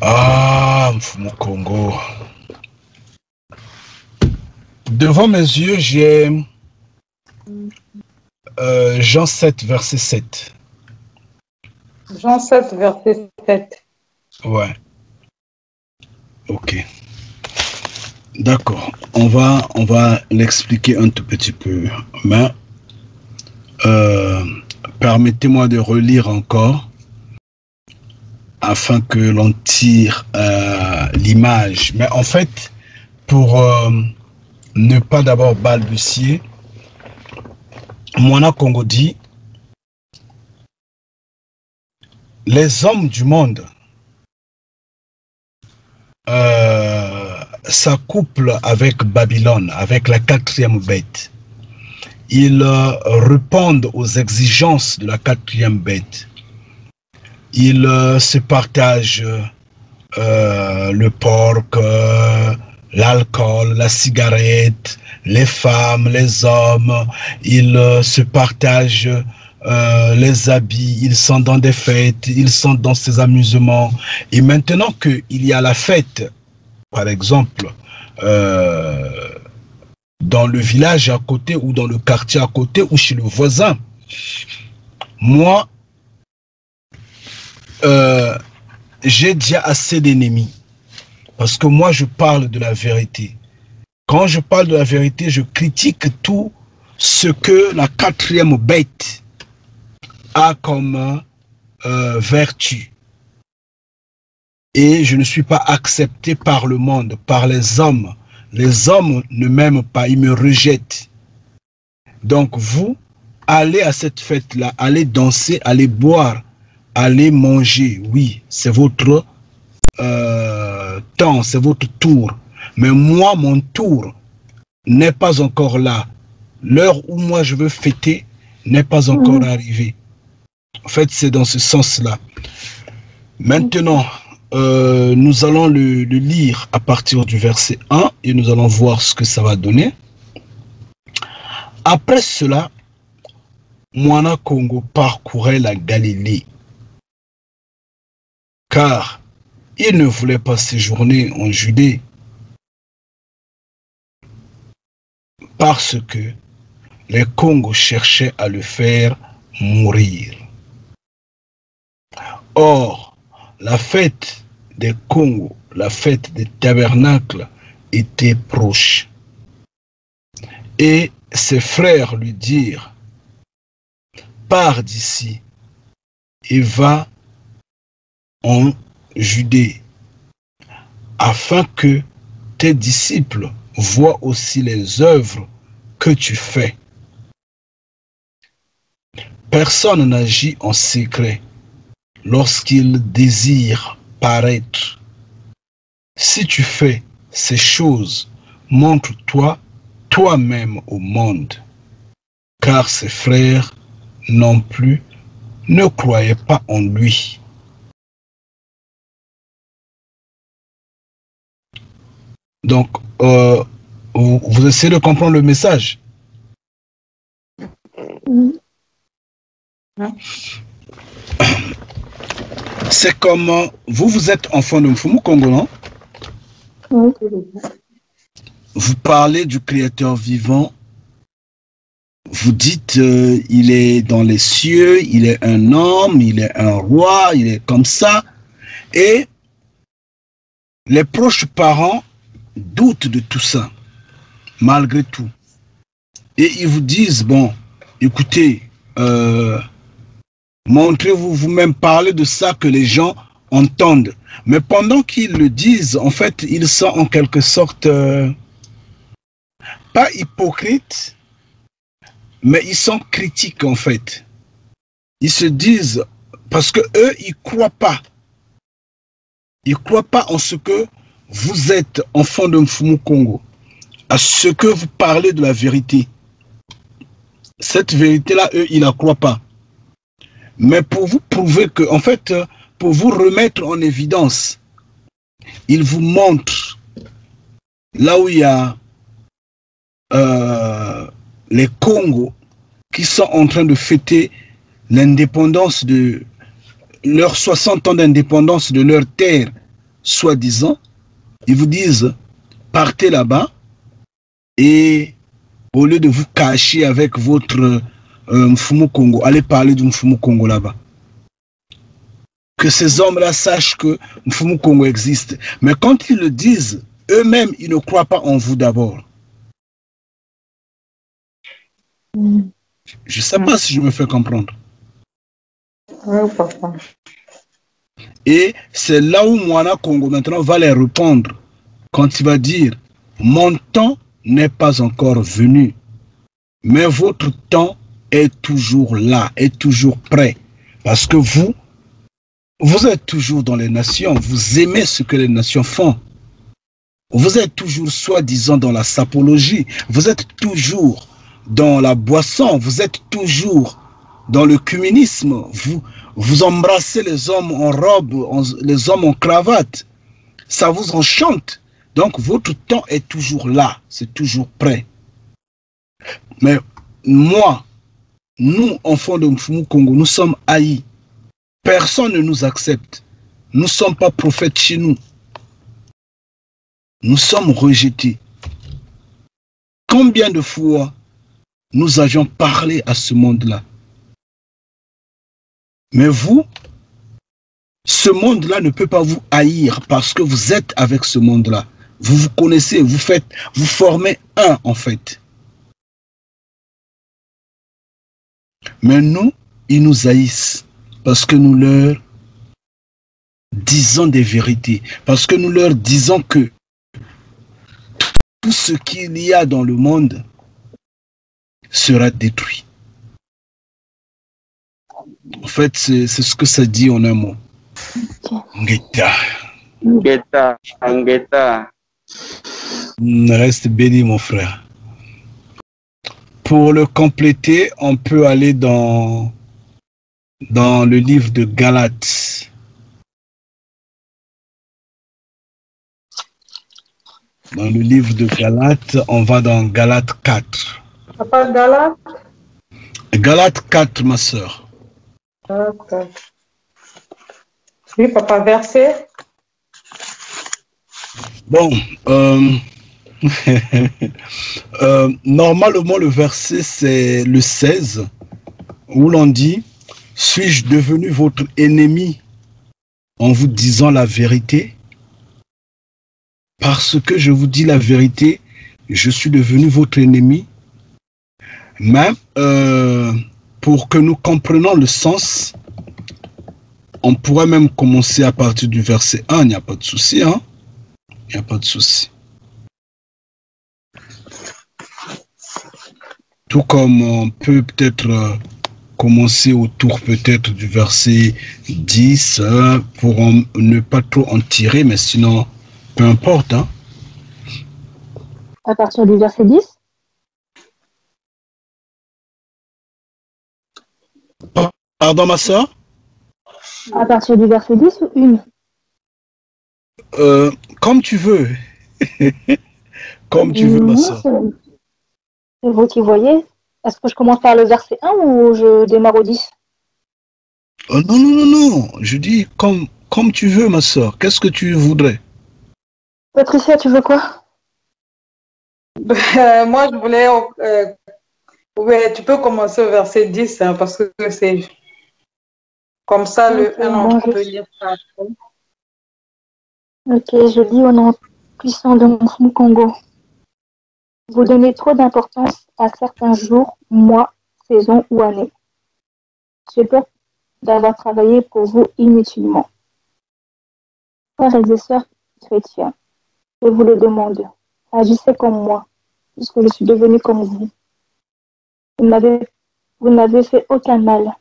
Ah, Mfumu Congo. Devant mes yeux, j'ai Jean 7, verset 7. Jean 7, verset 7. Ouais. Ok. D'accord. On va l'expliquer un tout petit peu. Mais permettez-moi de relire encore afin que l'on tire l'image. Mais en fait, pour ne pas d'abord balbutier, Moana Congo dit, les hommes du monde s'accouplent avec Babylone, avec la quatrième bête. Ils répondent aux exigences de la quatrième bête. Ils se partagent le porc, l'alcool, la cigarette, les femmes, les hommes. Ils se partagent les habits, ils sont dans des fêtes, ils sont dans ces amusements. Et maintenant qu'il y a la fête, par exemple, dans le village à côté ou dans le quartier à côté ou chez le voisin, moi, j'ai déjà assez d'ennemis. Parce que moi, je parle de la vérité. Quand je parle de la vérité, je critique tout ce que la quatrième bête a comme vertu. Et je ne suis pas accepté par le monde, par les hommes. Les hommes ne m'aiment pas, ils me rejettent. Donc vous, allez à cette fête-là, allez danser, allez boire, allez manger. Oui, c'est votre temps, c'est votre tour. Mais moi, mon tour n'est pas encore là. L'heure où moi je veux fêter n'est pas encore arrivée. En fait, c'est dans ce sens-là. Maintenant, nous allons le lire à partir du verset 1 et nous allons voir ce que ça va donner. Après cela, Moana Congo parcourait la Galilée, car il ne voulait pas séjourner en Judée, parce que les Congos cherchaient à le faire mourir. Or, la fête des Congos, la fête des tabernacles, était proche. Et ses frères lui dirent, pars d'ici et va en Judée, afin que tes disciples voient aussi les œuvres que tu fais. Personne n'agit en secret lorsqu'il désire paraître. Si tu fais ces choses, montre-toi toi-même au monde, car ses frères non plus ne croyaient pas en lui. Donc, vous essayez de comprendre le message? C'est comme vous êtes enfant de Mfumu Congo, non? Vous parlez du Créateur vivant. Vous dites, il est dans les cieux, il est un homme, il est un roi, il est comme ça. Et les proches parents doutent de tout ça, malgré tout. Et ils vous disent, bon, écoutez, montrez-vous vous-même, parlez de ça que les gens entendent. Mais pendant qu'ils le disent, en fait, ils sont en quelque sorte, pas hypocrites, mais ils sont critiques en fait. Ils se disent, parce que eux, ils croient pas. Ils croient pas en ce que vous êtes enfant de Mfumu Congo, à ce que vous parlez de la vérité. Cette vérité-là, eux, ils la croient pas. Mais pour vous prouver que, en fait, pour vous remettre en évidence, ils vous montrent là où il y a les Congos qui sont en train de fêter l'indépendance de leurs 60 ans d'indépendance de leur terre soi-disant, ils vous disent, partez là-bas et au lieu de vous cacher avec votre Mfumu Congo, allez parler du Mfumu Congo là-bas. Que ces hommes-là sachent que Mfumu Congo existe. Mais quand ils le disent, eux-mêmes, ils ne croient pas en vous d'abord. Je ne sais pas si je me fais comprendre. Oui, papa. Et c'est là où Moana Congo maintenant va les répondre quand il va dire mon temps n'est pas encore venu, mais votre temps est toujours là, est toujours prêt. Parce que vous êtes toujours dans les nations, vous aimez ce que les nations font. Vous êtes toujours soi-disant dans la sapologie, vous êtes toujours dans la boisson, vous êtes toujours dans le communisme, vous embrassez les hommes en robe, les hommes en cravate, ça vous enchante. Donc votre temps est toujours là, c'est toujours prêt. Mais moi, nous, enfants de Mfumu Congo, nous sommes haïs. Personne ne nous accepte. Nous ne sommes pas prophètes chez nous. Nous sommes rejetés. Combien de fois nous avions parlé à ce monde-là? Mais vous, ce monde-là ne peut pas vous haïr parce que vous êtes avec ce monde-là. Vous vous connaissez, vous formez un en fait. Mais nous, ils nous haïssent parce que nous leur disons des vérités, parce que nous leur disons que tout ce qu'il y a dans le monde sera détruit. En fait, c'est ce que ça dit en un mot. Ngeta. Ngeta, Ngeta. Reste béni, mon frère. Pour le compléter, on peut aller dans le livre de Galates. Dans le livre de Galates, on va dans Galates 4. Papa, Galates? Galates 4, ma soeur. D'accord. Oui, papa, verset. Bon, normalement, le verset, c'est le 16, où l'on dit « Suis-je devenu votre ennemi en vous disant la vérité? Parce que je vous dis la vérité, je suis devenu votre ennemi. » Mais pour que nous comprenions le sens, on pourrait même commencer à partir du verset 1, il n'y a pas de souci, hein? Il n'y a pas de souci. Tout comme on peut peut-être commencer autour peut-être du verset 10 pour ne pas trop en tirer, mais sinon, peu importe. Hein? À partir du verset 10? Pardon, ma soeur? À partir du verset 10 ou une? Comme tu veux. Comme tu veux, ma soeur. C'est vous qui voyez. Est-ce que je commence par le verset 1 ou je démarre au 10? Non, non, non, non. Je dis comme tu veux, ma soeur. Qu'est-ce que tu voudrais? Patricia, tu veux quoi? Moi, je voulais... ouais, tu peux commencer au verset 10, hein, parce que c'est... Comme ça, Okay, un enfant peut lire ça. Ok, je lis au nom puissant de mon Congo. Vous donnez trop d'importance à certains jours, mois, saisons ou années. J'ai peur d'avoir travaillé pour vous inutilement. Frères et sœurs chrétiens, je vous le demande, agissez comme moi, puisque je suis devenu comme vous. Vous n'avez fait aucun mal.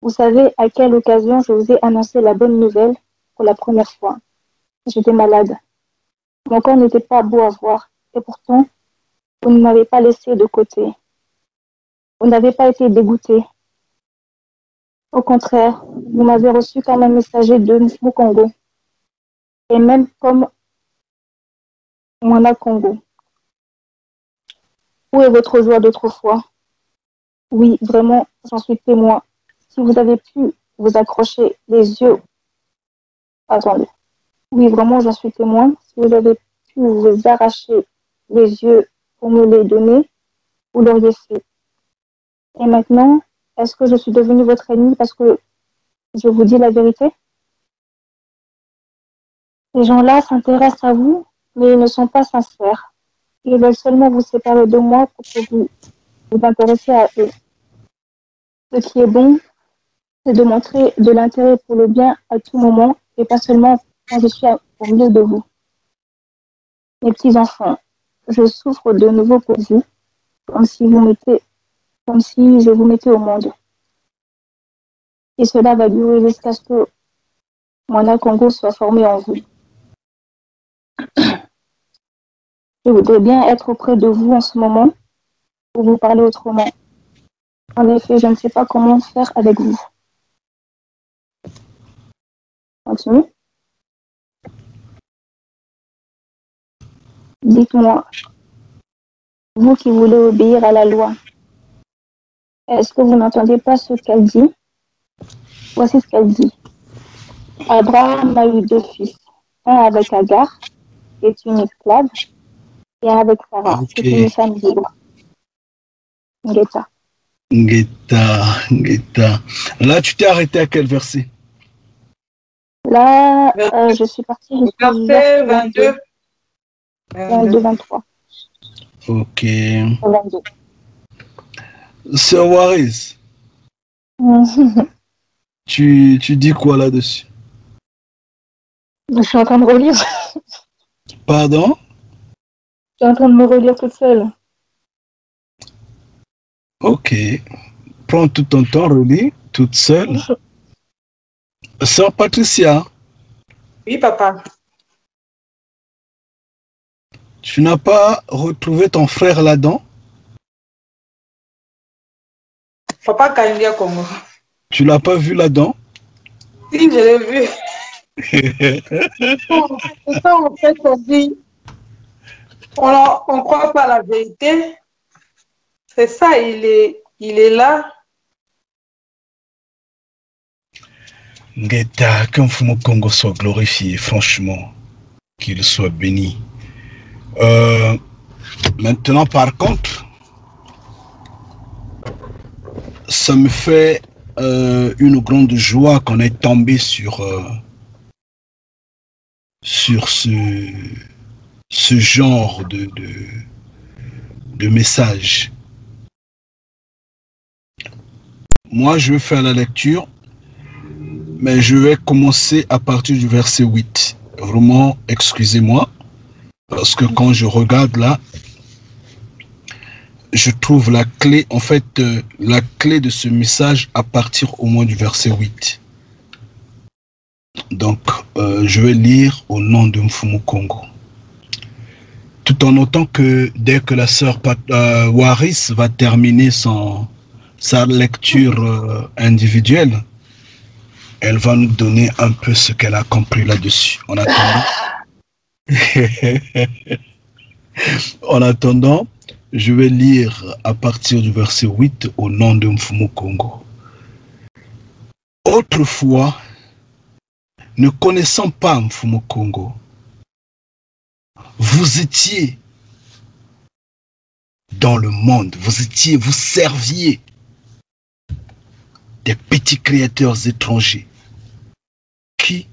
Vous savez à quelle occasion je vous ai annoncé la bonne nouvelle pour la première fois. J'étais malade. Mon corps n'était pas beau à voir, et pourtant, vous ne m'avez pas laissé de côté. Vous n'avez pas été dégoûté. Au contraire, vous m'avez reçu comme un messager de Congo, et même comme Moana Congo. Où est votre joie d'autrefois? Oui, vraiment, j'en suis témoin. Si vous avez pu vous accrocher les yeux, attendez, Oui, vraiment, j'en suis témoin. Si vous avez pu vous arracher les yeux pour me les donner, vous l'auriez fait. Et maintenant, est-ce que je suis devenue votre ennemi parce que je vous dis la vérité? Ces gens-là s'intéressent à vous, mais ils ne sont pas sincères. Ils veulent seulement vous séparer de moi pour que vous vous intéressiez à eux. Ce qui est bon, c'est de montrer de l'intérêt pour le bien à tout moment et pas seulement quand je suis au milieu de vous. Mes petits enfants, je souffre de nouveau pour vous, comme si je vous mettais au monde. Et cela va durer jusqu'à ce que mon Congo soit formé en vous. Je voudrais bien être auprès de vous en ce moment pour vous parler autrement. En effet, je ne sais pas comment faire avec vous. Continue. Dites-moi, vous qui voulez obéir à la loi, est-ce que vous n'entendez pas ce qu'elle dit? Voici ce qu'elle dit. Abraham a eu 2 fils, un avec Agar, qui est une esclave, et un avec Sarah, qui Ok. est une femme libre. Ngeta. Ngeta. Là, tu t'es arrêté à quel verset? Là, je suis partie jusqu'au Verset 22. 22, 23. Ok. 22. Sir Waris, tu dis quoi là-dessus? Je suis en train de relire. Pardon? Je suis en train de me relire toute seule. Ok. Prends tout ton temps, relis, toute seule. Sœur Patricia, Oui, papa. tu n'as pas retrouvé ton frère là-dedans? Papa Kandia Congo. Tu l'as pas vu là-dedans? Si, je l'ai vu. C'est ça, en fait, on dit, on croit pas à la vérité. C'est ça, il est là. Ngeta, que Mfumu Congo soit glorifié, franchement, qu'il soit béni. Maintenant, par contre, ça me fait une grande joie qu'on ait tombé sur ce genre de message. Moi, je vais faire la lecture, mais je vais commencer à partir du verset 8. Vraiment, excusez-moi, parce que quand je regarde là, je trouve la clé, en fait, la clé de ce message à partir au moins du verset 8. Donc, je vais lire au nom de Mfumu Congo. Tout en notant que dès que la sœur Waris va terminer sa lecture individuelle, elle va nous donner un peu ce qu'elle a compris là-dessus. En attendant, en attendant, je vais lire à partir du verset 8 au nom de Mfumu Congo. Autrefois, ne connaissant pas Mfumu Congo, vous étiez dans le monde, vous serviez des petits créateurs étrangers qui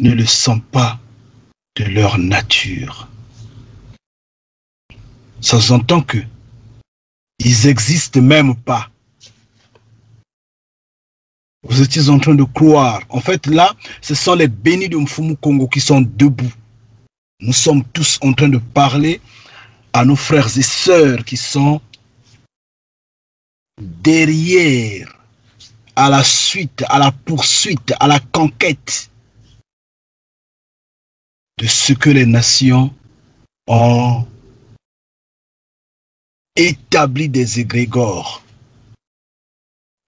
ne le sont pas de leur nature. Ça s'entend que ils n'existent même pas. Vous étiez en train de croire. En fait, là, ce sont les bénis de Mfumu Congo qui sont debout. Nous sommes tous en train de parler à nos frères et sœurs qui sont derrière, à la suite, à la poursuite, à la conquête de ce que les nations ont établi des égrégores.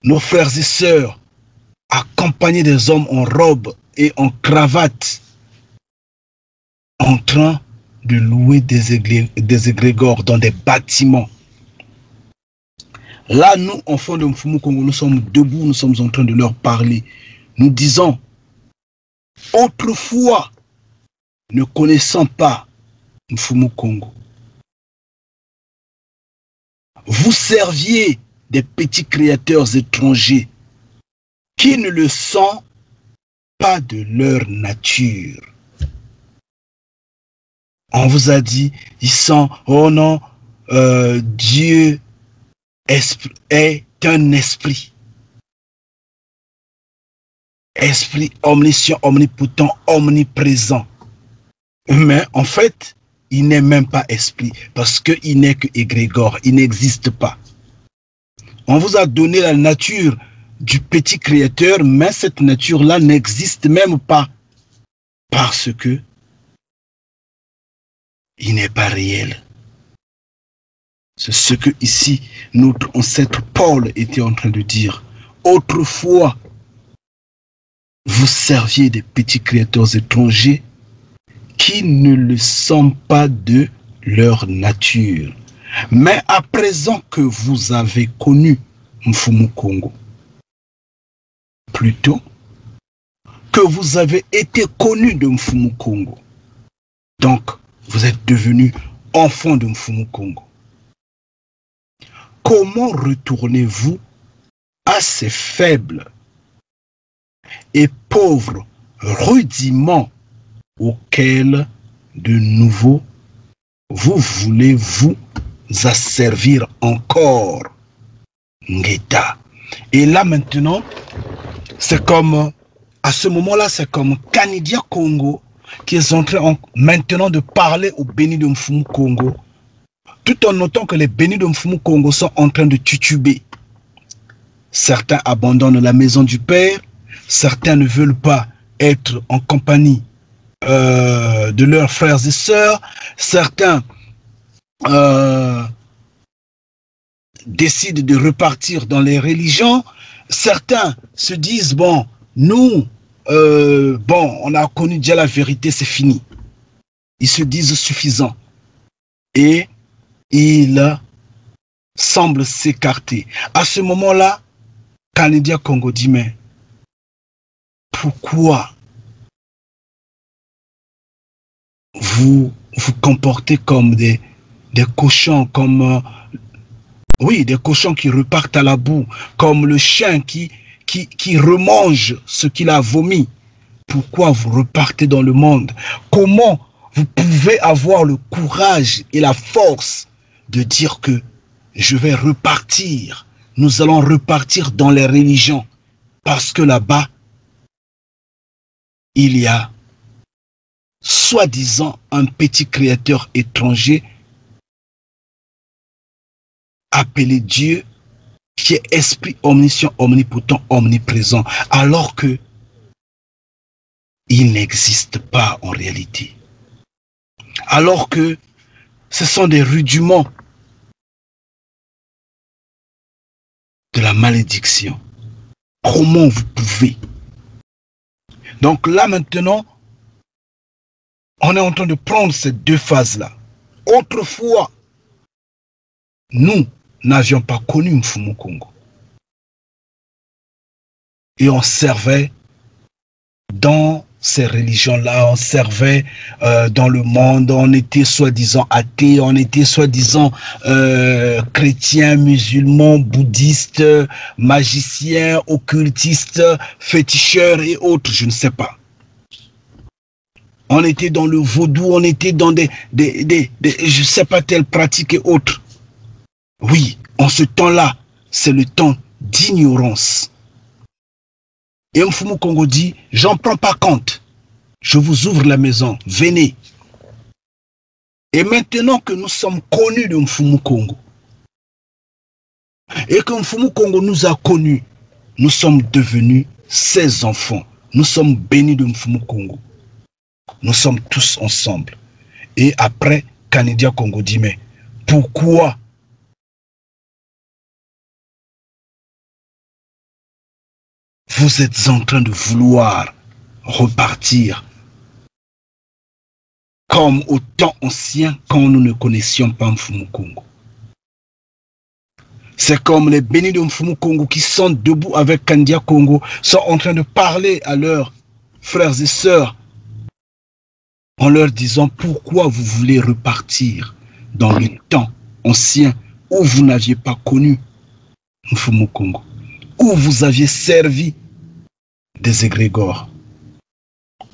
Nos frères et sœurs, accompagnés des hommes en robe et en cravate, en train de louer des égrégores dans des bâtiments. Là, nous, enfants de Mfumu Congo, nous sommes debout, nous sommes en train de leur parler. Nous disons Autrefois, ne connaissant pas Mfumu Kongo, vous serviez des petits créateurs étrangers qui ne le sont pas de leur nature. On vous a dit, ils sont, oh non, Dieu est un esprit. Esprit omniscient, omnipotent, omniprésent. Mais en fait, il n'est même pas esprit, parce qu'il n'est que égrégore, il n'existe pas. On vous a donné la nature du petit créateur, mais cette nature-là n'existe même pas, parce que il n'est pas réel. C'est ce que ici, notre ancêtre Paul était en train de dire. Autrefois, vous serviez des petits créateurs étrangers qui ne le sont pas de leur nature. Mais à présent que vous avez connu Mfumu Kongo, plutôt que vous avez été connu de Mfumu Kongo, donc vous êtes devenu enfant de Mfumu Kongo. Comment retournez-vous à ces faibles et pauvres rudiments auxquels de nouveau vous voulez vous asservir encore, Ngeta? Et là maintenant, c'est comme, à ce moment-là, c'est comme Kanidia Congo qui est en train maintenant de parler aux bénis de Mfumu Kongo, tout en notant que les bénis de Mfumu Kongo sont en train de tituber. Certains abandonnent la maison du Père, certains ne veulent pas être en compagnie de leurs frères et sœurs, certains décident de repartir dans les religions, certains se disent, bon, nous, on a connu déjà la vérité, c'est fini. Ils se disent suffisants. Et ils semblent s'écarter. À ce moment-là, Kanidia Congo dit, mais pourquoi vous vous comportez comme des cochons, comme oui, des cochons qui repartent à la boue, comme le chien qui remange ce qu'il a vomi? Pourquoi vous repartez dans le monde? Comment vous pouvez avoir le courage et la force de dire que je vais repartir, nous allons repartir dans les religions, parce que là-bas, il y a soi-disant un petit créateur étranger appelé Dieu, qui est esprit omniscient, omnipotent, omniprésent, alors que il n'existe pas en réalité. Alors que ce sont des rudiments de la malédiction. Comment vous pouvez? Donc là maintenant, on est en train de prendre ces deux phases-là. Autrefois, nous n'avions pas connu Mfumu Kongo. Et on servait dans ces religions-là, on servait dans le monde, on était soi-disant athées, on était soi-disant chrétiens, musulmans, bouddhistes, magiciens, occultistes, féticheurs et autres, je ne sais pas. On était dans le vaudou, on était dans des je ne sais pas, telles pratiques et autres. Oui, en ce temps-là, c'est le temps d'ignorance. Et Mfumu Kongo dit, j'en prends pas compte. Je vous ouvre la maison, venez. Et maintenant que nous sommes connus de Mfumu Kongo, et que Mfumu Kongo nous a connus, nous sommes devenus ses enfants. Nous sommes bénis de Mfumu Kongo. Nous sommes tous ensemble. Et après, Kanidia Congo dit, mais pourquoi vous êtes en train de vouloir repartir comme au temps ancien quand nous ne connaissions pas Mfumu Kongo? C'est comme les bénis de Mfumu Kongo qui sont debout avec Kanidia Congo, sont en train de parler à leurs frères et sœurs, en leur disant pourquoi vous voulez repartir dans le temps ancien où vous n'aviez pas connu Mfumu Kongo, où vous aviez servi des égrégores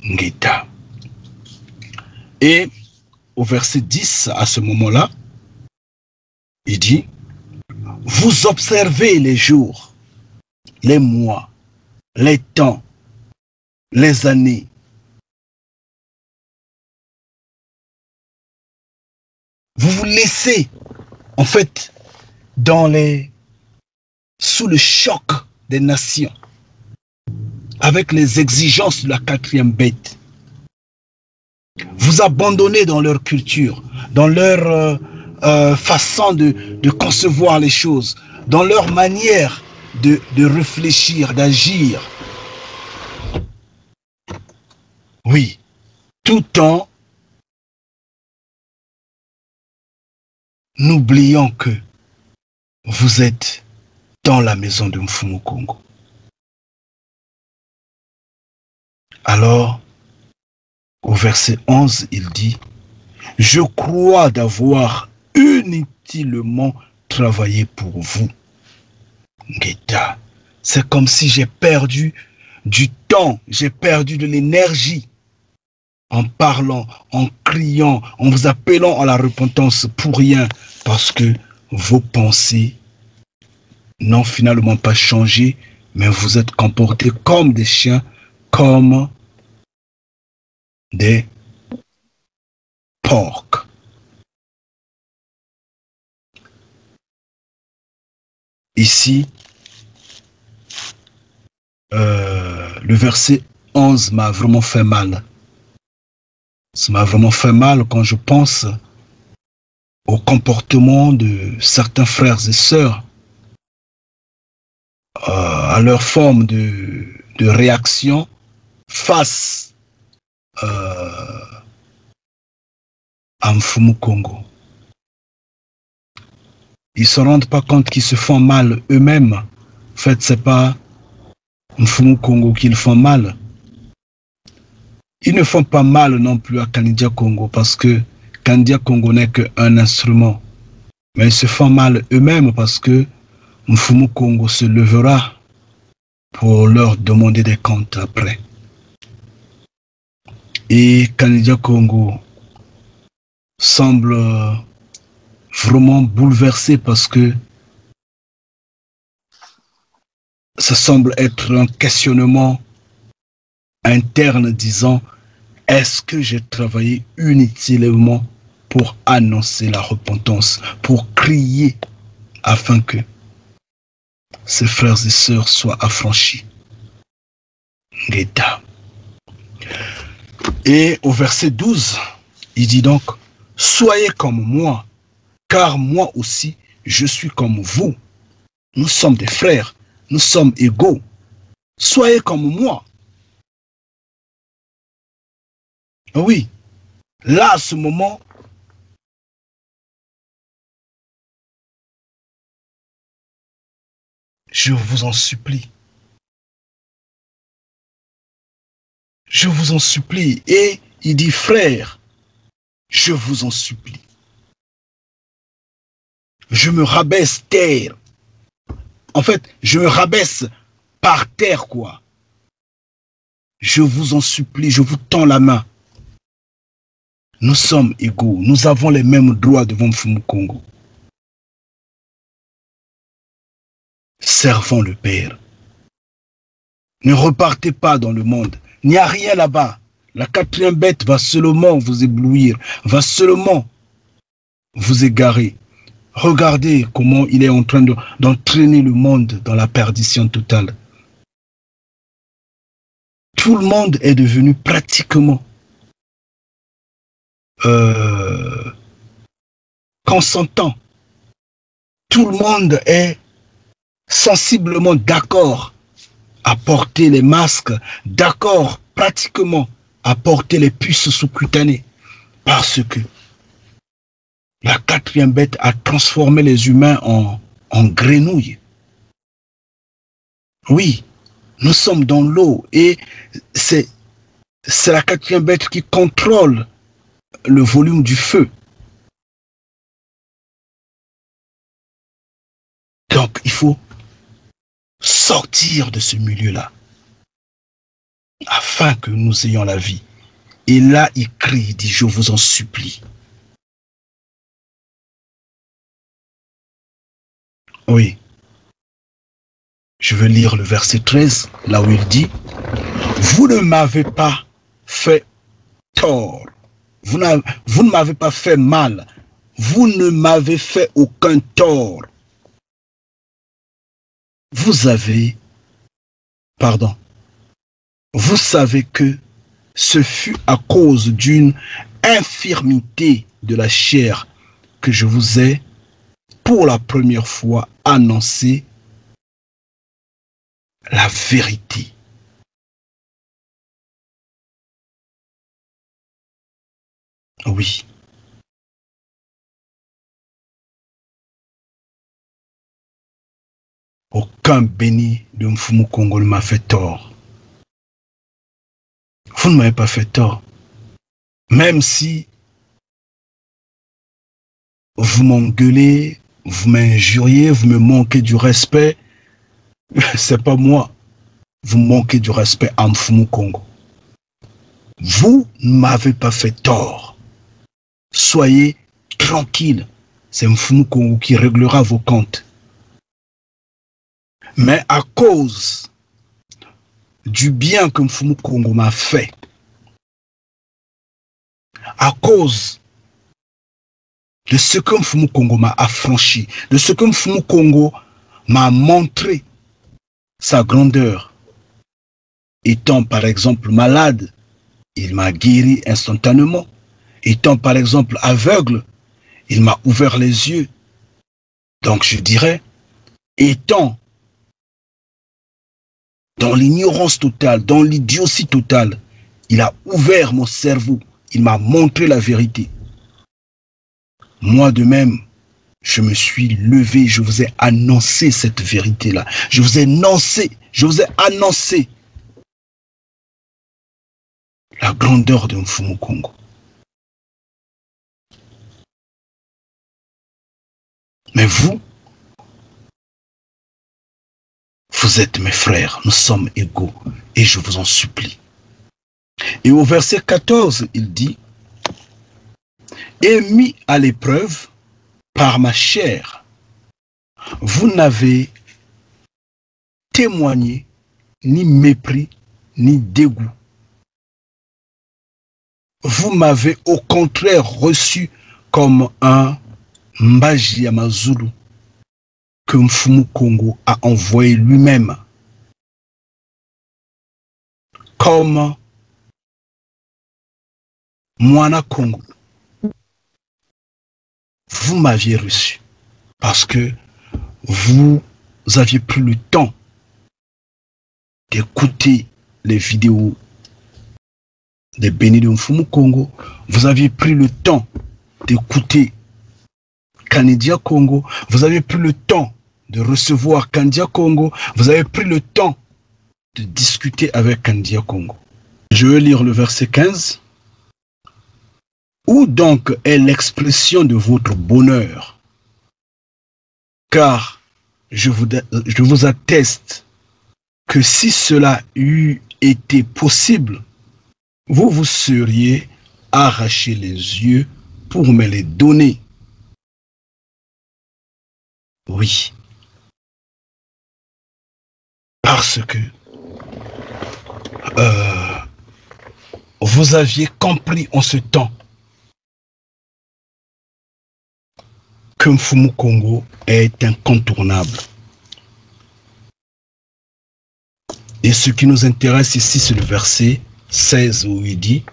Ngeta. Et au verset 10, à ce moment-là, il dit, vous observez les jours, les mois, les temps, les années. Vous vous laissez, en fait, sous le choc des nations, avec les exigences de la quatrième bête. Vous abandonnez dans leur culture, dans leur façon de concevoir les choses, dans leur manière de réfléchir, d'agir. Oui, tout en n'oubliant que vous êtes dans la maison de Mfumu Kongo. Alors, au verset 11, il dit, « Je crois d'avoir inutilement travaillé pour vous. » Ngeta, c'est comme si j'ai perdu du temps, j'ai perdu de l'énergie en parlant, en criant, en vous appelant à la repentance pour rien, parce que vos pensées n'ont finalement pas changé, mais vous êtes comportés comme des chiens, comme des porcs. Ici, le verset 11 m'a vraiment fait mal. Ça m'a vraiment fait mal quand je pense au comportement de certains frères et sœurs, à leur forme de réaction face à Mfumu Kongo. Ils ne se rendent pas compte qu'ils se font mal eux-mêmes. En fait, ce n'est pas Mfumu Kongo qu'ils font mal. Ils ne font pas mal non plus à Kandia Congo parce que Kandia Congo n'est qu'un instrument. Mais ils se font mal eux-mêmes parce que Mfumu Kongo se levera pour leur demander des comptes après. Et Kandia Congo semble vraiment bouleversé parce que ça semble être un questionnement interne disant, est-ce que j'ai travaillé inutilement pour annoncer la repentance, pour crier afin que ses frères et sœurs soient affranchis. Ngeta. Et au verset 12, il dit donc, soyez comme moi, car moi aussi, je suis comme vous. Nous sommes des frères, nous sommes égaux. Soyez comme moi. Oui, là, à ce moment, je vous en supplie. Je vous en supplie. Et il dit, frère, je vous en supplie. Je me rabaisse terre. En fait, je me rabaisse par terre, quoi. Je vous en supplie, je vous tends la main. Nous sommes égaux, nous avons les mêmes droits devant Mfumu Kongo. Servons le Père. Ne repartez pas dans le monde. Il n'y a rien là-bas. La quatrième bête va seulement vous éblouir, va seulement vous égarer. Regardez comment il est en train d'entraîner le monde dans la perdition totale. Tout le monde est devenu pratiquement consentant. Tout le monde est sensiblement d'accord à porter les masques, d'accord pratiquement à porter les puces sous-cutanées, parce que la quatrième bête a transformé les humains en grenouilles. Oui, nous sommes dans l'eau et c'est c'est la quatrième bête qui contrôle le volume du feu. Donc, il faut sortir de ce milieu-là afin que nous ayons la vie. Et là, il crie, il dit, je vous en supplie. Oui. Je veux lire le verset 13, là où il dit, vous ne m'avez pas fait tort. Vous ne m'avez pas fait mal. Vous ne m'avez fait aucun tort. Vous savez que ce fut à cause d'une infirmité de la chair que je vous ai pour la première fois annoncé la vérité. Oui. Aucun béni de Mfumu Kongo ne m'a fait tort. Vous ne m'avez pas fait tort. Même si vous m'engueulez, vous m'injuriez, vous me manquez du respect, c'est pas moi. Vous manquez du respect à Mfumu Kongo. Vous ne m'avez pas fait tort. Soyez tranquille. C'est Mfumu Kongo qui réglera vos comptes. Mais à cause du bien que Mfumu Kongo m'a fait, à cause de ce que Mfumu Kongo m'a affranchi, de ce que Mfumu Kongo m'a montré sa grandeur. Étant par exemple malade, il m'a guéri instantanément. Étant par exemple aveugle, il m'a ouvert les yeux. Donc je dirais, étant dans l'ignorance totale, dans l'idiotie totale, il a ouvert mon cerveau, il m'a montré la vérité. Moi de même, je me suis levé, je vous ai annoncé cette vérité-là. Je vous ai annoncé la grandeur de Mfumu Kongo. Mais vous êtes mes frères, nous sommes égaux et je vous en supplie. Et au verset 14, il dit, et mis à l'épreuve par ma chair, vous n'avez témoigné ni mépris ni dégoût. Vous m'avez au contraire reçu comme un Mbaji Amazulu que Mfumu Kongo a envoyé lui-même, comme Mwana Kongo. Vous m'aviez reçu parce que vous aviez pris le temps d'écouter les vidéos des bénis de Mfumu Kongo. Vous aviez pris le temps d'écouter Kanidia Kongo. Vous avez pris le temps de recevoir Kanidia Kongo. Vous avez pris le temps de discuter avec Kanidia Kongo. Je vais lire le verset 15. Où donc est l'expression de votre bonheur? Car je vous atteste que si cela eût été possible, vous vous seriez arraché les yeux pour me les donner. Oui. Parce que vous aviez compris en ce temps que Mfumu Kongo est incontournable. Et ce qui nous intéresse ici, c'est le verset 16 où il dit,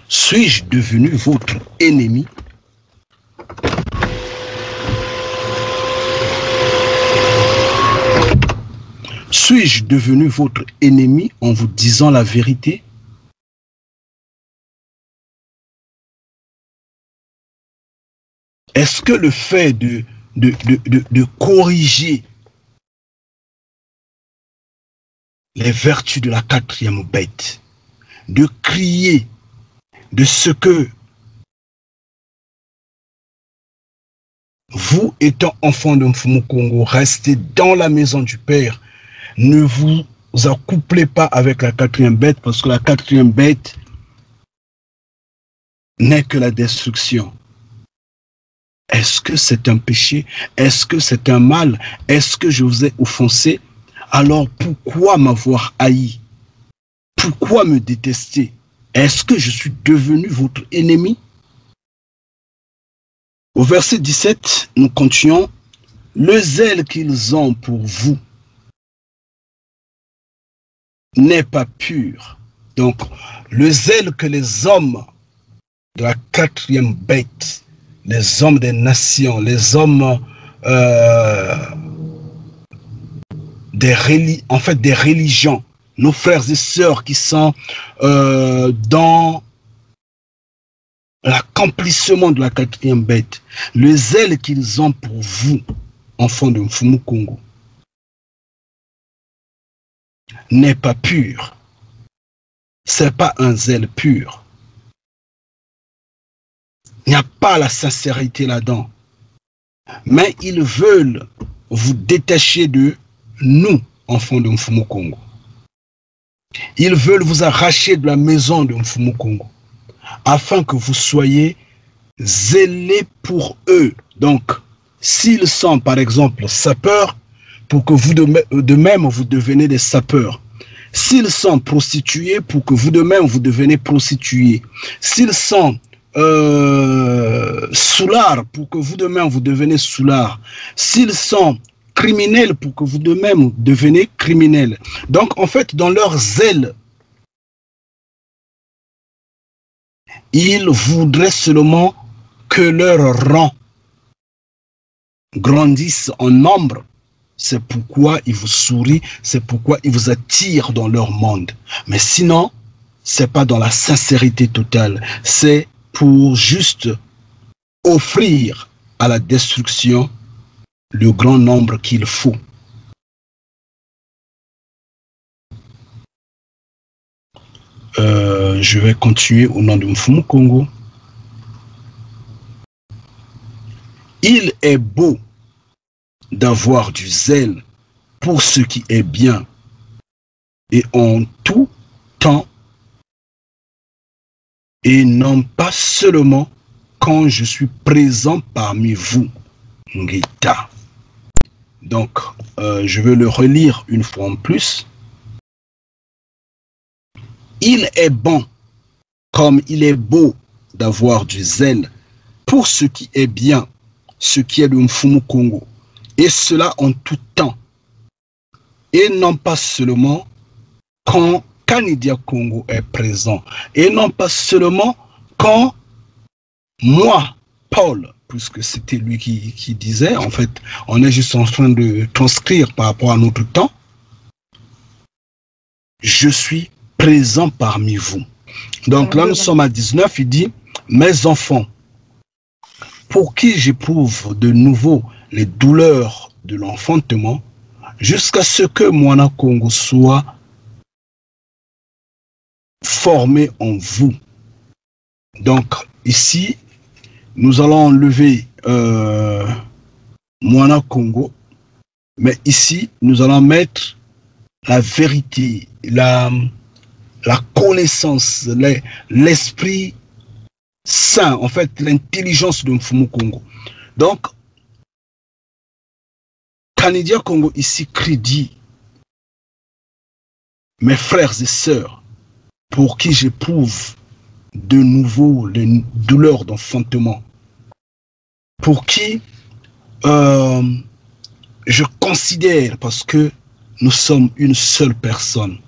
suis-je devenu votre ennemi? Suis-je devenu votre ennemi en vous disant la vérité? Est-ce que le fait de corriger les vertus de la quatrième bête, de crier de ce que vous, étant enfant de Mfumu Kongo, restez dans la maison du Père. Ne vous accouplez pas avec la quatrième bête, parce que la quatrième bête n'est que la destruction. Est-ce que c'est un péché? Est-ce que c'est un mal? Est-ce que je vous ai offensé? Alors pourquoi m'avoir haï? Pourquoi me détester? Est-ce que je suis devenu votre ennemi? Au verset 17, nous continuons. Le zèle qu'ils ont pour vous n'est pas pur. Donc, le zèle que les hommes de la quatrième bête, les hommes des nations, les hommes des religions, nos frères et sœurs qui sont dans l'accomplissement de la quatrième bête, le zèle qu'ils ont pour vous, enfants de Mfumu Kongo, n'est pas pur. C'est pas un zèle pur. Il n'y a pas la sincérité là-dedans. Mais ils veulent vous détacher de nous, enfants de Mfumu Kongo. Ils veulent vous arracher de la maison de Mfumu Kongo, afin que vous soyez zélés pour eux. Donc, s'ils sont, par exemple, sapeurs, pour que vous de même vous devenez des sapeurs. S'ils sont prostitués, pour que vous de même vous devenez prostituées. S'ils sont soulards, pour que vous de même vous devenez soulards. S'ils sont criminels, pour que vous de même vous devenez criminels. Donc, en fait, dans leur zèle, ils voudraient seulement que leur rang grandisse en nombre. C'est pourquoi ils vous sourient, c'est pourquoi ils vous attirent dans leur monde. Mais sinon, c'est pas dans la sincérité totale. C'est pour juste offrir à la destruction le grand nombre qu'il faut. Je vais continuer au nom de Mfumu Kongo. Il est beau d'avoir du zèle pour ce qui est bien et en tout temps, et non pas seulement quand je suis présent parmi vous. Ngita. Donc, je vais le relire une fois en plus. Il est bon, comme il est beau d'avoir du zèle pour ce qui est bien, ce qui est de Mfumu Kongo, et cela en tout temps, et non pas seulement quand Kanidia Congo est présent, et non pas seulement quand moi, Paul, puisque c'était lui qui disait, en fait, on est juste en train de transcrire par rapport à notre temps, je suis présent parmi vous. Donc là, nous sommes à 19, il dit, mes enfants, pour qui j'éprouve de nouveau les douleurs de l'enfantement, jusqu'à ce que Mwana Congo soit formé en vous. Donc ici, nous allons enlever Mwana Congo, mais ici, nous allons mettre la vérité, la connaissance, l'esprit saint, en fait, l'intelligence de Mfumu Kongo. Donc, Kanidia Congo ici dit, mes frères et sœurs, pour qui j'éprouve de nouveau les douleurs d'enfantement, pour qui je considère, parce que nous sommes une seule personne,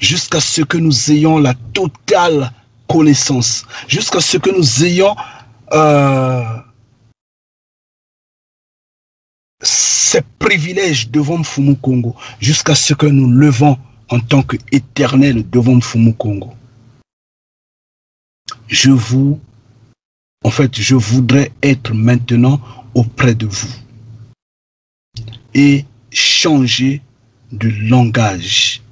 jusqu'à ce que nous ayons la totale connaissance, jusqu'à ce que nous ayons ces privilèges devant Mfumu Kongo, jusqu'à ce que nous levons en tant qu'éternel devant Mfumu Kongo. Je voudrais être maintenant auprès de vous et changer de langage,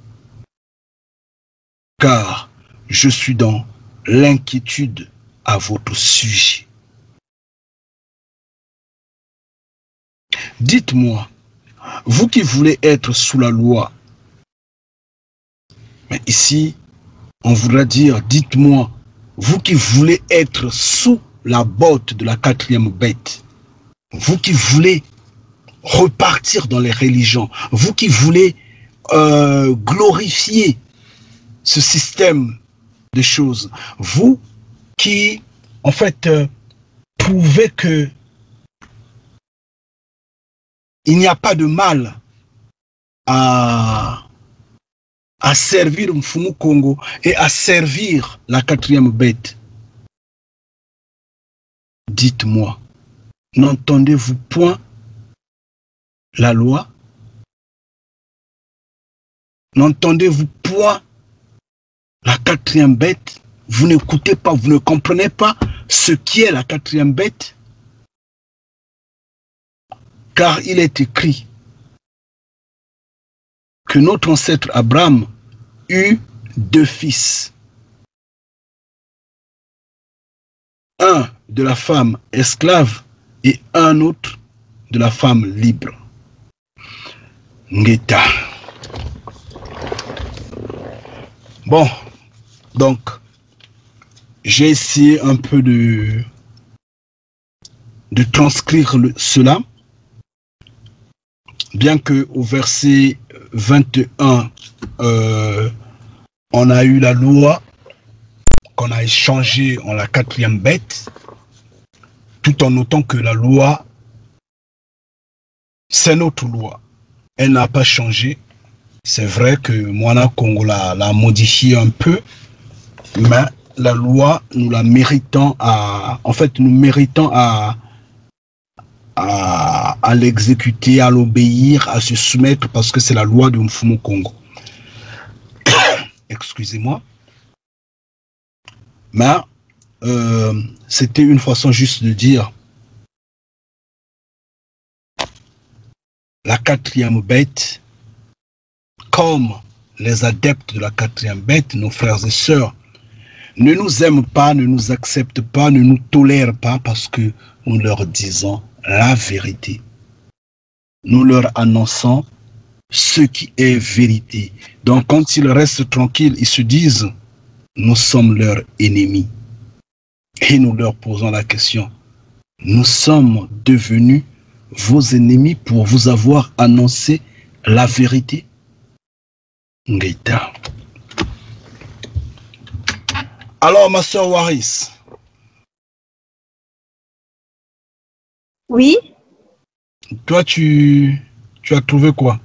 car je suis dans l'inquiétude à votre sujet. Dites-moi, vous qui voulez être sous la loi, mais ici, on voudra dire, dites-moi, vous qui voulez être sous la botte de la quatrième bête, vous qui voulez repartir dans les religions, vous qui voulez glorifier ce système de choses, vous qui, en fait, prouvez que il n'y a pas de mal à servir Mfumu Kongo et à servir la quatrième bête. Dites-moi, n'entendez-vous point la loi? N'entendez-vous point la quatrième bête? Vous n'écoutez pas, vous ne comprenez pas ce qui est la quatrième bête? Car il est écrit que notre ancêtre Abraham eut 2 fils. Un de la femme esclave et un autre de la femme libre. Ngeta. Bon, donc, j'ai essayé un peu de transcrire cela, bien que au verset 21, on a eu la loi qu'on a échangée en la quatrième bête, tout en notant que la loi, c'est notre loi. Elle n'a pas changé. C'est vrai que Moana Congo l'a modifié un peu, mais la loi, nous la méritons en fait, nous méritons à l'exécuter, à l'obéir, à se soumettre, parce que c'est la loi de Mfumu Kongo. Excusez-moi. Mais c'était une façon juste de dire la quatrième bête, comme les adeptes de la quatrième bête, nos frères et sœurs, ne nous aiment pas, ne nous acceptent pas, ne nous tolèrent pas parce que nous leur disons la vérité. Nous leur annonçons ce qui est vérité. Donc quand ils restent tranquilles, ils se disent, nous sommes leurs ennemis. Et nous leur posons la question, nous sommes devenus vos ennemis pour vous avoir annoncé la vérité? Ngeita. Alors, ma soeur Waris. Oui. Toi, tu as trouvé quoi?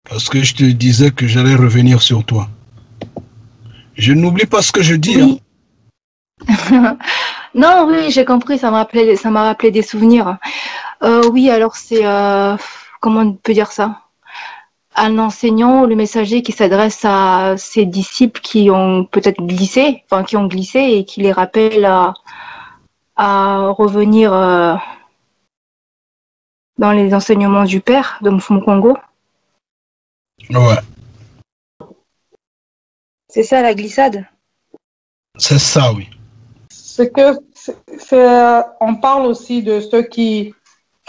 Parce que je te disais que j'allais revenir sur toi. Je n'oublie pas ce que je dis. Oui. Hein. Non, oui, j'ai compris, ça m'a rappelé des souvenirs. Oui, alors c'est, comment on peut dire ça? Un enseignant, le messager qui s'adresse à ses disciples qui ont peut-être glissé, enfin qui ont glissé et qui les rappelle à revenir dans les enseignements du Père de Mfumu Kongo. Ouais. C'est ça la glissade? C'est ça, oui. On parle aussi de ceux qui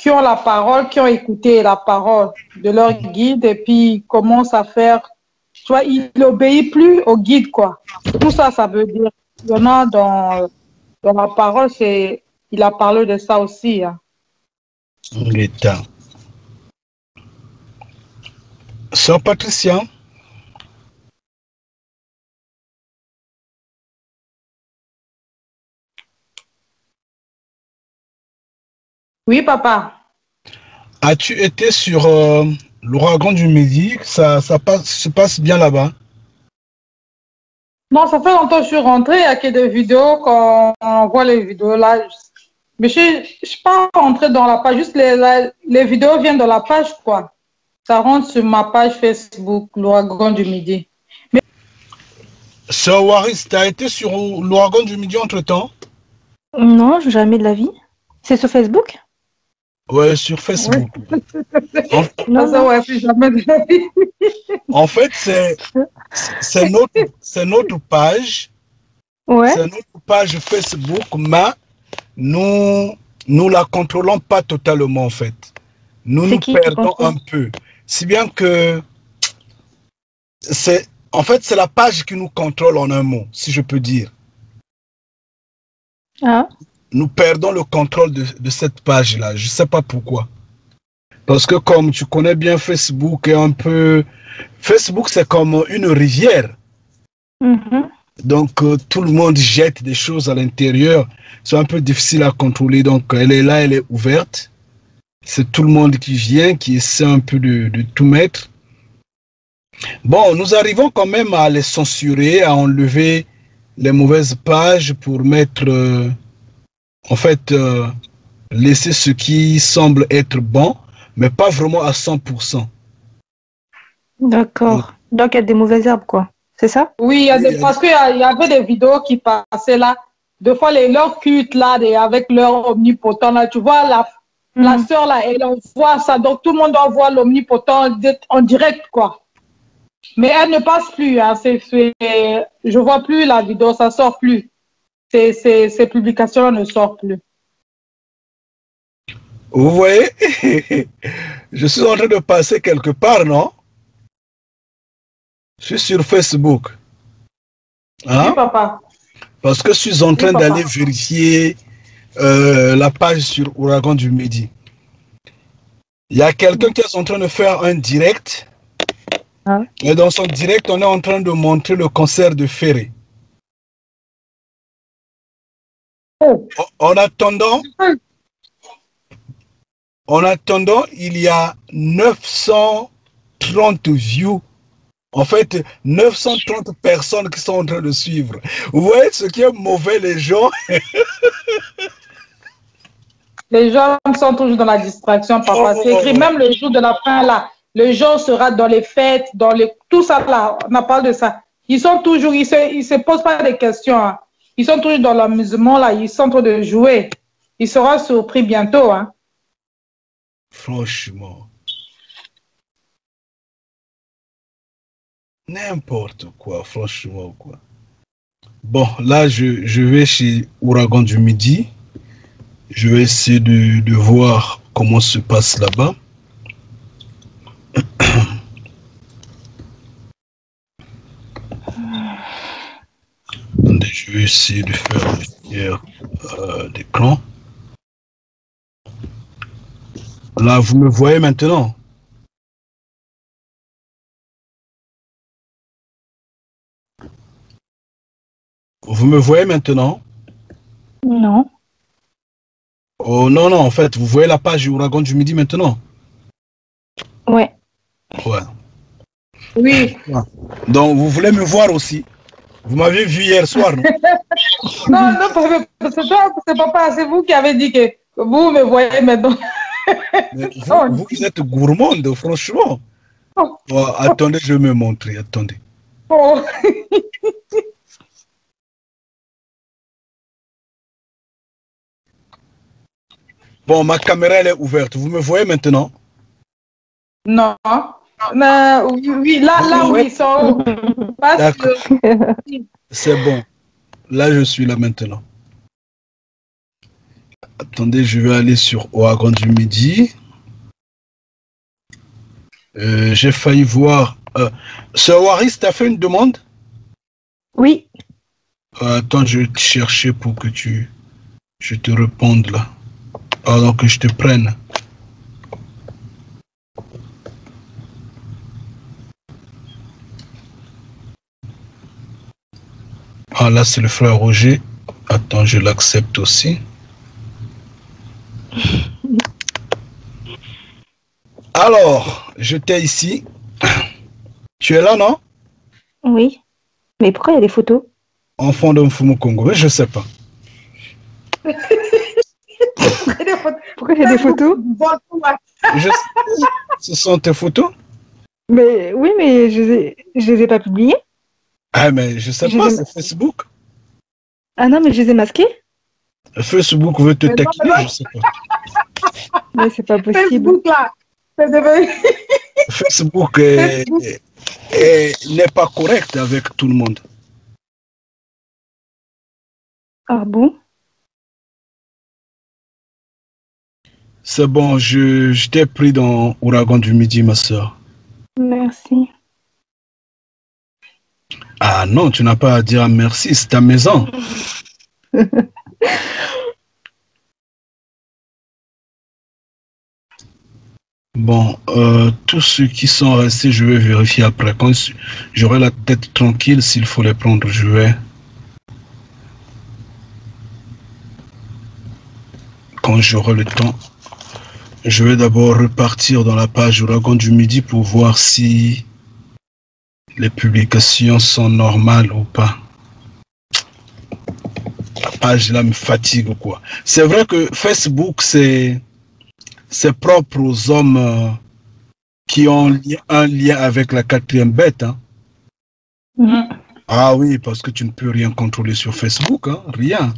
ont la parole, qui ont écouté la parole de leur guide et puis commencent à faire, tu vois, il n'obéit plus au guide, quoi. Tout ça, ça veut dire, il y en a dans la parole, il a parlé de ça aussi. Hein. L'état. Sœur Patricia. Oui, papa. As-tu été sur l'ouragan du Midi? Ça se passe bien là-bas? Non, ça fait longtemps que je suis rentrée. Il y a que des vidéos, quand on voit les vidéos là. Mais je ne suis pas rentrée dans la page. Juste les vidéos viennent de la page, quoi. Ça rentre sur ma page Facebook, l'ouragan du Midi. Mais... Sœur Waris, tu as été sur l'ouragan du Midi entre-temps? Non, jamais de la vie. C'est sur Facebook? Ouais, sur Facebook. En, Non, Ça, non. ouais, plus jamais de la vie. en fait, c'est notre page. Ouais. C'est notre page Facebook, mais nous nous la contrôlons pas totalement en fait. Nous C'est nous qui perdons contrôle? un peu. Si bien que c'est en fait c'est la page qui nous contrôle en un mot, si je peux dire. Ah. Nous perdons le contrôle de cette page-là. Je ne sais pas pourquoi. Parce que comme tu connais bien Facebook est un peu... Facebook, c'est comme une rivière. Mhm. Donc, tout le monde jette des choses à l'intérieur. C'est un peu difficile à contrôler. Donc, elle est là, elle est ouverte. C'est tout le monde qui vient, qui essaie un peu de tout mettre. Bon, nous arrivons quand même à les censurer, à enlever les mauvaises pages pour mettre... en fait, laisser ce qui semble être bon, mais pas vraiment à 100%. D'accord. Donc, il y a des mauvaises herbes, quoi. C'est ça? Oui, parce qu'il y avait des vidéos qui passaient là. Des fois, leurs cultes là, avec leur omnipotent là, tu vois, la sœur là, elle envoie ça. Donc, tout le monde doit voir l'omnipotent en direct, quoi. Mais elle ne passe plus. Hein. Je vois plus la vidéo, ça sort plus. Ces publications ne sortent plus. Vous voyez, je suis en train de passer quelque part, non? Je suis sur Facebook. Hein? Oui, papa. Parce que je suis en train d'aller vérifier la page sur Ouragan du Midi. Il y a quelqu'un qui est en train de faire un direct. Ah. Et dans son direct, on est en train de montrer le concert de Ferré. Oh. En attendant, il y a 930 views. En fait, 930 personnes qui sont en train de suivre. Vous voyez ce qui est mauvais, les gens? Les gens sont toujours dans la distraction, papa. C'est écrit, même le jour de la fin, là, le jour sera dans les fêtes, tout ça, là, on parle de ça. Ils sont toujours, ils se posent pas des questions. Hein. Ils sont toujours dans l'amusement, là, ils sont en train de jouer. Ils seront surpris bientôt. Hein. Franchement. N'importe quoi, franchement, quoi. Bon, là, je vais chez Ouragan du Midi. Je vais essayer de voir comment se passe là-bas. Attendez, je vais essayer de faire le tiers d'écran. Là, vous me voyez maintenant? Vous me voyez maintenant? Non. Oh non, non, en fait, vous voyez la page du Ouragan du Midi maintenant? Ouais. Ouais. Oui. Donc, vous voulez me voir aussi? Vous m'avez vu hier soir, non? Non, non, c'est papa, c'est vous qui avez dit que vous me voyez maintenant. Vous êtes gourmande, franchement. Oh, attendez, je vais me montrer, attendez. Oh. Bon, ma caméra, elle est ouverte. Vous me voyez maintenant? Non. Oui, là, oui, ils sont. D'accord. C'est bon. Là, je suis là maintenant. Attendez, je vais aller sur Ouragan du Midi. J'ai failli voir. Sir Waris, t'as fait une demande? Oui. Attends, je vais te chercher pour que je te réponde là. Pardon, que je te prenne. Ah là, c'est le frère Roger. Attends, je l'accepte aussi. Alors, je t'ai ici. Tu es là, non? Oui. Mais pourquoi il y a des photos? Enfant d'un Fumu Congo, je sais pas. Pourquoi il y a des photos? Ce sont tes photos? Mais oui, mais je les ai pas publiées. Ah, mais je sais pas, c'est Facebook. Ah non, mais je les ai masquées. Facebook veut te taquiner, je sais pas. Mais c'est pas possible. Facebook, là, c'est devenu... Facebook n'est pas correct avec tout le monde. Ah bon? C'est bon, je t'ai pris dans Ouragan du Midi, ma soeur. Merci. Ah non, tu n'as pas à dire merci, c'est ta maison. Bon, tous ceux qui sont restés, je vais vérifier après. Quand j'aurai la tête tranquille, s'il faut les prendre, je vais. Quand j'aurai le temps, je vais d'abord repartir dans la page Ouragan du Midi pour voir si les publications sont normales ou pas. La page là me fatigue ou quoi. C'est vrai que Facebook, c'est propre aux hommes qui ont un lien avec la quatrième bête. Hein. Ah oui, parce que tu ne peux rien contrôler sur Facebook, hein, rien.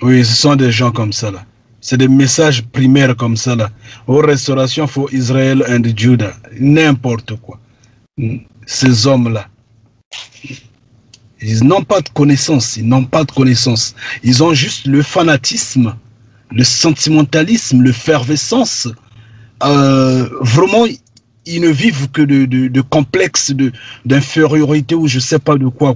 Oui, ce sont des gens comme ça là. C'est des messages primaires comme ça là. Aux restaurations for Israel and Judah. N'importe quoi. Ces hommes-là. Ils n'ont pas de connaissance. Ils n'ont pas de connaissance. Ils ont juste le fanatisme, le sentimentalisme, l'effervescence. Vraiment, ils ne vivent que de complexes d'infériorité ou je sais pas de quoi.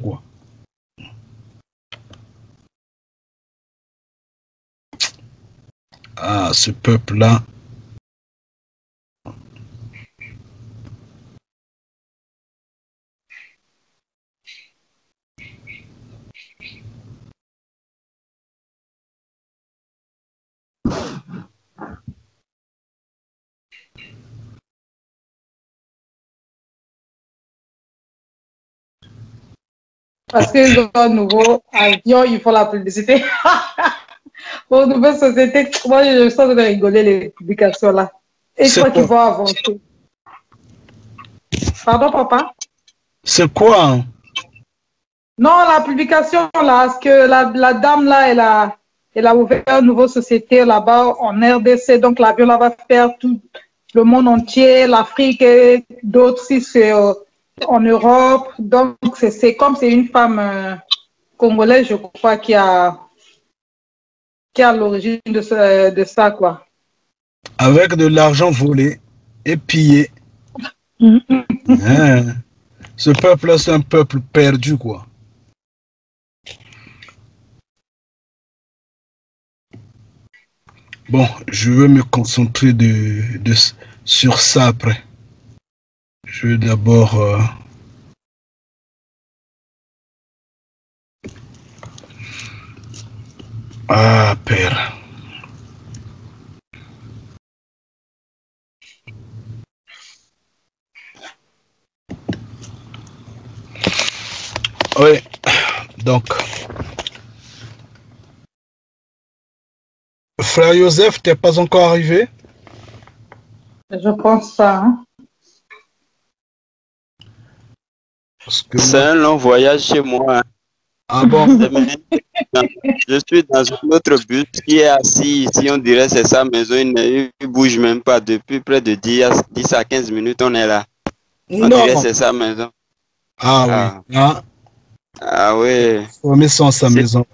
Ah, ce peuple-là. Parce qu'ils ont un nouveau avion, ils font la publicité. Aux nouvelles sociétés, moi je sens de rigoler les publications là. Et je crois qu'ils vont avancer. Pardon, papa? C'est quoi? Hein? Non, la publication là, parce que la dame là, elle a ouvert une nouvelle société là-bas en RDC, donc l'avion là va faire tout le monde entier, l'Afrique et d'autres si c'est en Europe. Donc c'est comme c'est une femme congolaise, je crois, qui a l'origine de ça, quoi. Avec de l'argent volé et pillé. Hein? Ce peuple-là, c'est un peuple perdu, quoi. Bon, je vais me concentrer sur ça après. Je vais d'abord... Ah, père. Oui, donc... Frère Joseph, t'es pas encore arrivé? Je pense pas. Hein? C'est un long voyage chez moi. Ah bon? Je suis dans un autre bus qui est assis ici, on dirait c'est sa maison, il ne bouge même pas. Depuis près de 10 à 15 minutes, on est là. On dirait c'est sa maison. Ah oui. Ah, ah oui. On met ça en sa maison.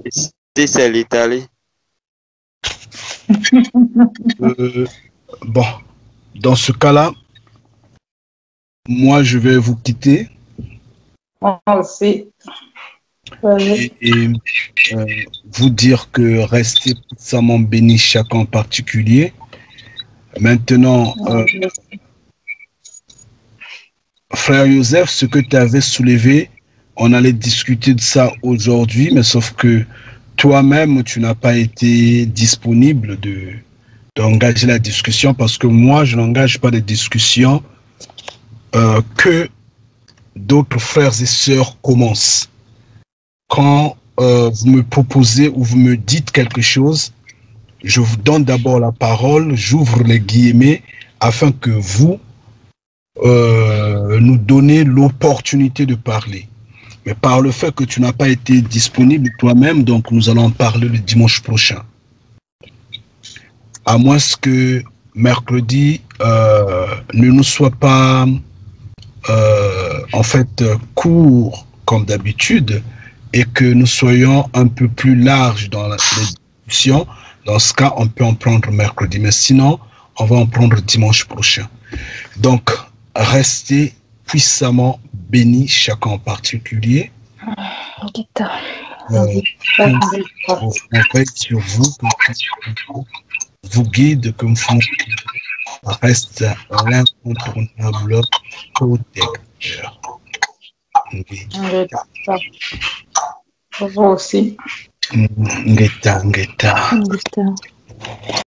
Ici, c'est l'Italie. Bon, dans ce cas-là, moi je vais vous quitter. Moi aussi. Et vous dire que restez puissamment bénis chacun en particulier. Maintenant, frère Joseph, ce que tu avais soulevé, on allait discuter de ça aujourd'hui, mais sauf que toi-même, tu n'as pas été disponible d'engager la discussion parce que moi, je n'engage pas de discussion que d'autres frères et sœurs commencent. Quand vous me proposez ou vous me dites quelque chose, je vous donne d'abord la parole, j'ouvre les guillemets afin que vous nous donnez l'opportunité de parler. Mais par le fait que tu n'as pas été disponible toi-même, donc nous allons en parler le dimanche prochain. à moins que mercredi ne nous soit pas en fait court comme d'habitude et que nous soyons un peu plus larges dans les discussions. Dans ce cas, on peut en prendre mercredi, mais sinon, on va en prendre dimanche prochain. Donc, restez puissamment bénis, chacun en particulier. On veille sur vous, vous guide comme vous reste l'incontournable protecteur. Vous aussi. Ngeta.